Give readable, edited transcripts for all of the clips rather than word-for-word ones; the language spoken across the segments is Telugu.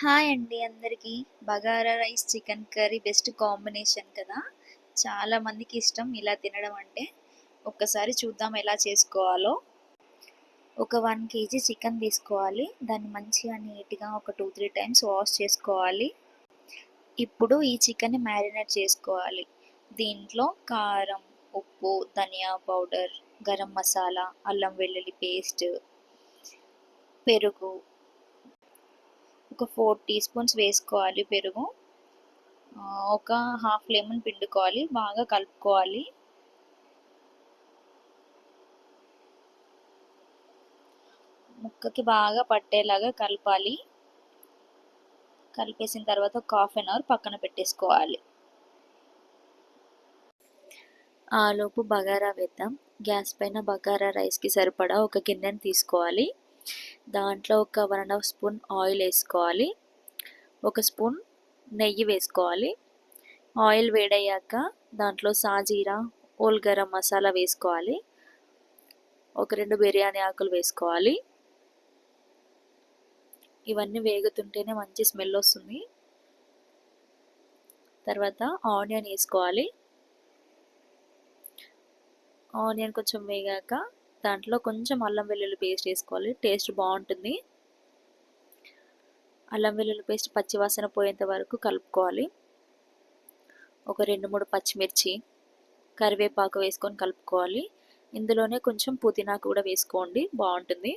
హాయ్ అండి అందరికీ. Bagara rice, chicken curry best combination కదా! చాలా మందికి ఇష్టం ఇలా తినడం అంటే. ఒక్కసారి చూద్దాం ఎలా చేసుకోవాలో. ఒక 1 కేజీ చికెన్ తీసుకోవాలి. దాన్ని మంచిగా నీట్‌గా ఒక 2, 3 టైమ్స్ వాష్ చేసుకోవాలి. ఇప్పుడు ఈ చికెన్‌ని మ్యారినేట్ చేసుకోవాలి. దీంట్లో కారం, ఉప్పు, ధనియా పౌడర్, గరం మసాలా, అల్లం వెల్లుల్లి పేస్ట్, పెరుగు ఒక 4 టీ స్పూన్స్ వేసుకోవాలి పెరుగు. ఒక హాఫ్ లెమన్ పిండుకోవాలి, బాగా కలుపుకోవాలి. ముక్కకి బాగా పట్టేలాగా కలపాలి. కలిపేసిన తర్వాత ఒక హాఫ్ అన్ అవర్ పక్కన పెట్టేసుకోవాలి. ఆలోపు బగారా వేద్దాం. గ్యాస్ పైన బగారా రైస్కి సరిపడా ఒక గిన్నెని తీసుకోవాలి. దాంట్లో ఒక 1½ స్పూన్ ఆయిల్ వేసుకోవాలి. ఒక స్పూన్ నెయ్యి వేసుకోవాలి. ఆయిల్ వేడయ్యాక దాంట్లో సాజీరా, హోల్ గరం మసాలా వేసుకోవాలి. ఒక 2 బిర్యానీ ఆకులు వేసుకోవాలి. ఇవన్నీ వేగుతుంటేనే మంచి స్మెల్ వస్తుంది. తర్వాత ఆనియన్ వేసుకోవాలి. ఆనియన్ కొంచెం వేగాక దాంట్లో కొంచెం అల్లం వెల్లుల్లి పేస్ట్ వేసుకోవాలి, టేస్ట్ బాగుంటుంది. అల్లం వెల్లుల్లి పేస్ట్ పచ్చివాసన పోయేంత వరకు కలుపుకోవాలి. ఒక 2-3 పచ్చిమిర్చి, కరివేపాకు వేసుకొని కలుపుకోవాలి. ఇందులోనే కొంచెం పుదీనా కూడా వేసుకోండి, బాగుంటుంది.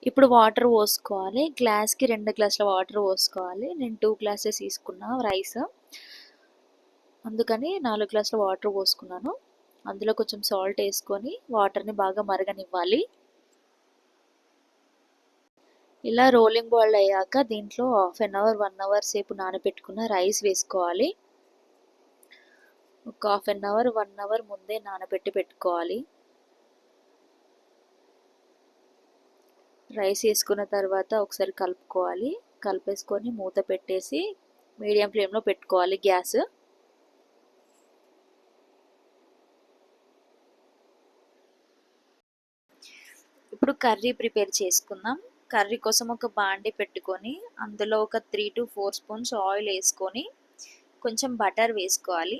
ఇప్పుడు వాటర్ పోసుకోవాలి. గ్లాస్కి 2 గ్లాసుల వాటర్ పోసుకోవాలి. నేను 2 గ్లాసెస్ తీసుకున్నా రైస్, అందుకని 4 గ్లాసుల వాటర్ పోసుకున్నాను. అందులో కొంచెం సాల్ట్ వేసుకొని వాటర్ని బాగా మరగనివ్వాలి. ఇలా రోలింగ్ బాయిల్ అయ్యాక దీంట్లో హాఫ్ అన్ అవర్ 1 అవర్ సేపు నానబెట్టుకున్న రైస్ వేసుకోవాలి. ఒక హాఫ్ అన్ అవర్ 1 అవర్ ముందే నానబెట్టి పెట్టుకోవాలి. రైస్ వేసుకున్న తర్వాత ఒకసారి కలుపుకోవాలి. కలిపేసుకొని మూత పెట్టేసి మీడియం ఫ్లేమ్లో పెట్టుకోవాలి గ్యాస్. ఇప్పుడు కర్రీ ప్రిపేర్ చేసుకుందాం. కర్రీ కోసం ఒక బాండి పెట్టుకొని అందులో ఒక 3 to 4 స్పూన్స్ ఆయిల్ వేసుకొని కొంచెం బటర్ వేసుకోవాలి.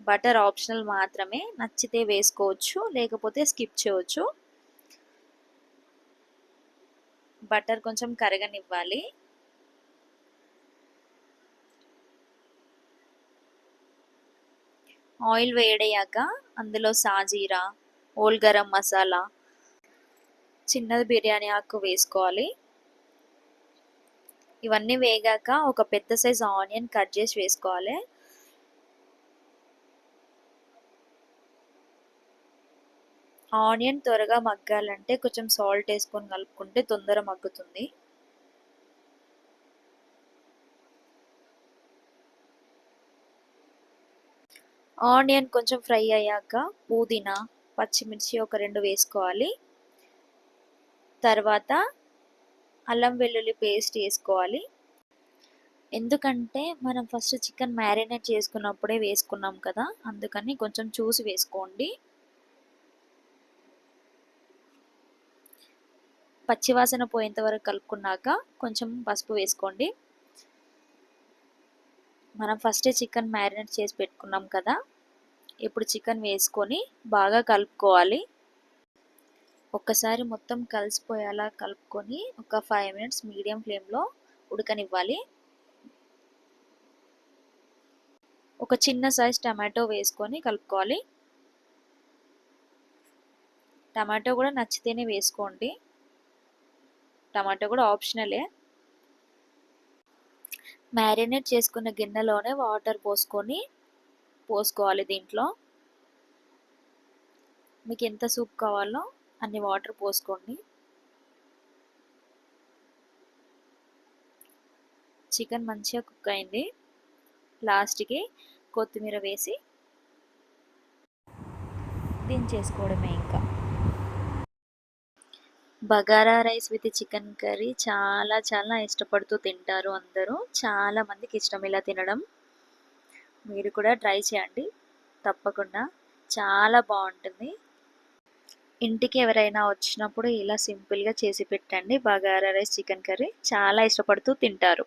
బటర్ ఆప్షనల్ మాత్రమే, నచ్చితే వేసుకోవచ్చు లేకపోతే స్కిప్ చేయవచ్చు. బటర్ కొంచెం కరగనివ్వాలి. ఆయిల్ వేడయ్యాక అందులో సాజీరా, హోల్ గరం మసాలా, చిన్నది బిర్యానీ ఆకు వేసుకోవాలి. ఇవన్నీ వేగాక ఒక పెద్ద సైజ్ ఆనియన్ కట్ చేసి వేసుకోవాలి. ఆనియన్ త్వరగా మగ్గాలంటే కొంచెం సాల్ట్ వేసుకొని కలుపుకుంటే తొందర మగ్గుతుంది. ఆనియన్ కొంచెం ఫ్రై అయ్యాక పుదీనా, పచ్చిమిర్చి ఒక 2 వేసుకోవాలి. తర్వాత అల్లం వెల్లుల్లి పేస్ట్ వేసుకోవాలి. ఎందుకంటే మనం ఫస్ట్ చికెన్ మ్యారినేట్ చేసుకున్నప్పుడే వేసుకున్నాం కదా, అందుకని కొంచెం చూసి వేసుకోండి. పచ్చివాసన పోయేంత వరకు కలుపుకున్నాక కొంచెం పసుపు వేసుకోండి. మనం ఫస్టే చికెన్ మ్యారినేట్ చేసి పెట్టుకున్నాం కదా, ఇప్పుడు చికెన్ వేసుకొని బాగా కలుపుకోవాలి. ఒక్కసారి మొత్తం కలిసిపోయేలా కలుపుకొని ఒక 5 మినిట్స్ మీడియం ఫ్లేమ్లో ఉడకనివ్వాలి. ఒక చిన్న సైజ్ టమాటో వేసుకొని కలుపుకోవాలి. టమాటో కూడా నచ్చితేనే వేసుకోండి, టమాటో కూడా ఆప్షనలే. మ్యారినేట్ చేసుకున్న గిన్నెలోనే వాటర్ పోసుకోవాలి. దీంట్లో మీకు ఎంత సూప్ కావాలో అన్ని వాటర్ పోసుకోండి. చికెన్ మంచిగా కుక్ అయింది. లాస్ట్కి కొత్తిమీర వేసి దించేసుకోవడమే ఇంకా. Bagara rice with chicken curry చాలా చాలా ఇష్టపడుతూ తింటారు అందరూ. చాలా మందికి ఇష్టం ఇలా తినడం. మీరు కూడా ట్రై చేయండి తప్పకుండా, చాలా బాగుంటుంది. ఇంటికి ఎవరైనా వచ్చినప్పుడు ఇలా సింపుల్గా చేసి పెట్టండి. బగారా రైస్ చికెన్ కర్రీ చాలా ఇష్టపడుతూ తింటారు.